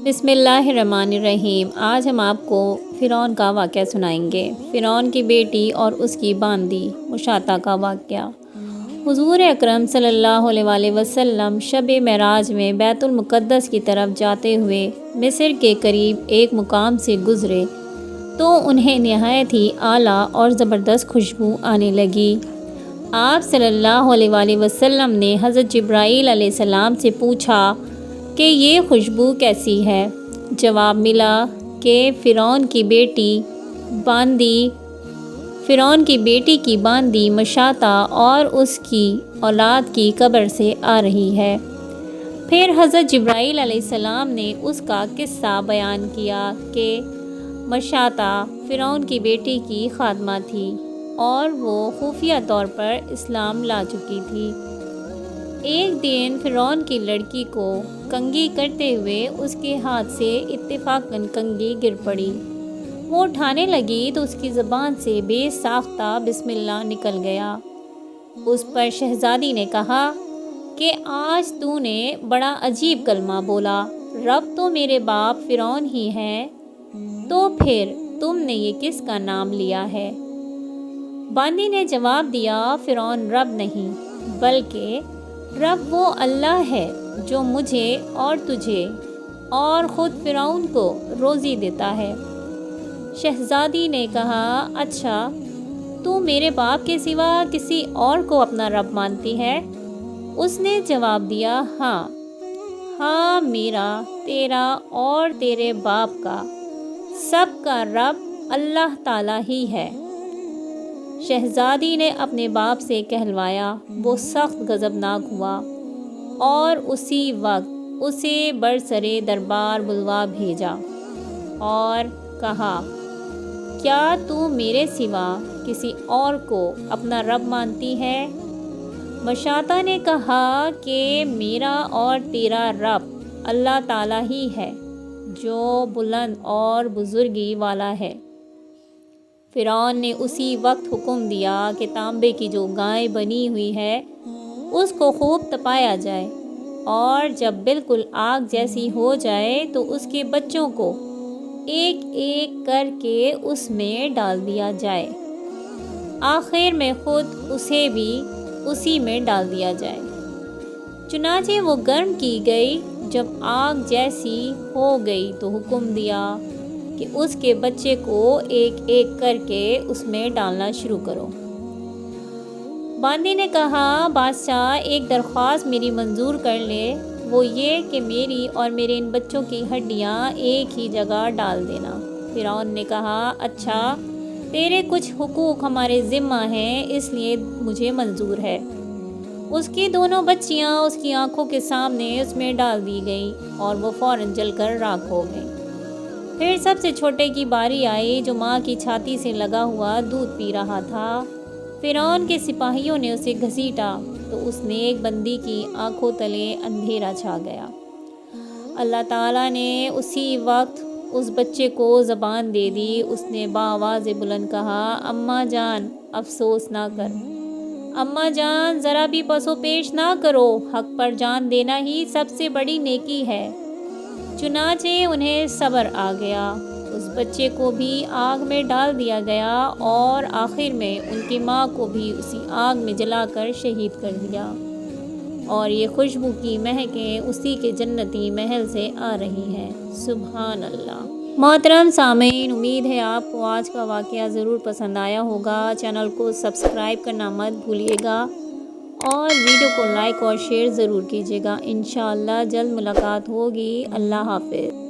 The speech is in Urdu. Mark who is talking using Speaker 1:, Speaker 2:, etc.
Speaker 1: بسم اللہ الرحمن الرحیم۔ آج ہم آپ کو فرعون کا واقعہ سنائیں گے۔ فرعون کی بیٹی اور اس کی باندی مشاطہ کا واقعہ۔ حضور اکرم صلی اللہ علیہ وآلہ وسلم شب معراج میں بیت المقدس کی طرف جاتے ہوئے مصر کے قریب ایک مقام سے گزرے تو انہیں نہایت ہی اعلیٰ اور زبردست خوشبو آنے لگی۔ آپ صلی اللہ علیہ وآلہ وسلم نے حضرت جبرائیل علیہ السلام سے پوچھا کہ یہ خوشبو کیسی ہے؟ جواب ملا کہ فرعون کی بیٹی کی باندی مشاطہ اور اس کی اولاد کی قبر سے آ رہی ہے۔ پھر حضرت جبرائیل علیہ السلام نے اس کا قصہ بیان کیا کہ مشاطہ فرعون کی بیٹی کی خادمہ تھی اور وہ خفیہ طور پر اسلام لا چکی تھی۔ ایک دن فرعون کی لڑکی کو کنگھی کرتے ہوئے اس کے ہاتھ سے اتفاقاً کنگھی گر پڑی۔ وہ اٹھانے لگی تو اس کی زبان سے بے ساختہ بسم اللہ نکل گیا۔ اس پر شہزادی نے کہا کہ آج تو نے بڑا عجیب کلمہ بولا، رب تو میرے باپ فرعون ہی ہے، تو پھر تم نے یہ کس کا نام لیا ہے؟ باندی نے جواب دیا، فرعون رب نہیں بلکہ رب وہ اللہ ہے جو مجھے اور تجھے اور خود فرعون کو روزی دیتا ہے۔ شہزادی نے کہا، اچھا تو میرے باپ کے سوا کسی اور کو اپنا رب مانتی ہے؟ اس نے جواب دیا، ہاں میرا، تیرا اور تیرے باپ کا، سب کا رب اللہ تعالیٰ ہی ہے۔ شہزادی نے اپنے باپ سے کہلوایا۔ وہ سخت غضبناک ہوا اور اسی وقت اسے برسرِ دربار بلوا بھیجا اور کہا، کیا تو میرے سوا کسی اور کو اپنا رب مانتی ہے؟ مشاطہ نے کہا کہ میرا اور تیرا رب اللہ تعالیٰ ہی ہے جو بلند اور بزرگی والا ہے۔ فرعون نے اسی وقت حکم دیا کہ تانبے کی جو گائے بنی ہوئی ہے اس کو خوب تپایا جائے اور جب بالکل آگ جیسی ہو جائے تو اس کے بچوں کو ایک ایک کر کے اس میں ڈال دیا جائے، آخر میں خود اسے بھی اسی میں ڈال دیا جائے۔ چنانچہ وہ گرم کی گئی۔ جب آگ جیسی ہو گئی تو حکم دیا کہ اس کے بچے کو ایک ایک کر کے اس میں ڈالنا شروع کرو۔ باندی نے کہا، بادشاہ ایک درخواست میری منظور کر لے، وہ یہ کہ میری اور میرے ان بچوں کی ہڈیاں ایک ہی جگہ ڈال دینا۔ فرعون نے کہا، اچھا تیرے کچھ حقوق ہمارے ذمہ ہیں اس لیے مجھے منظور ہے۔ اس کی دونوں بچیاں اس کی آنکھوں کے سامنے اس میں ڈال دی گئیں اور وہ فوراً جل کر راکھ ہو گئیں۔ پھر سب سے چھوٹے کی باری آئی جو ماں کی چھاتی سے لگا ہوا دودھ پی رہا تھا۔ فرعون کے سپاہیوں نے اسے گھسیٹا تو اس نیک بندی کی آنکھوں تلے اندھیرا چھا گیا۔ اللہ تعالیٰ نے اسی وقت اس بچے کو زبان دے دی۔ اس نے بآواز بلند کہا، اماں جان افسوس نہ کر، اماں جان ذرا بھی پس و پیش نہ کرو، حق پر جان دینا ہی سب سے بڑی نیکی ہے۔ چنانچہ انہیں صبر آ گیا۔ اس بچے کو بھی آگ میں ڈال دیا گیا اور آخر میں ان کی ماں کو بھی اسی آگ میں جلا کر شہید کر دیا، اور یہ خوشبو کی مہکیں اسی کے جنتی محل سے آ رہی ہیں۔ سبحان اللہ۔ محترم سامعین، امید ہے آپ کو آج کا واقعہ ضرور پسند آیا ہوگا۔ چینل کو سبسکرائب کرنا مت بھولیے گا اور ویڈیو کو لائک اور شیئر ضرور کیجیے گا۔ انشاءاللہ جلد ملاقات ہوگی۔ اللہ حافظ۔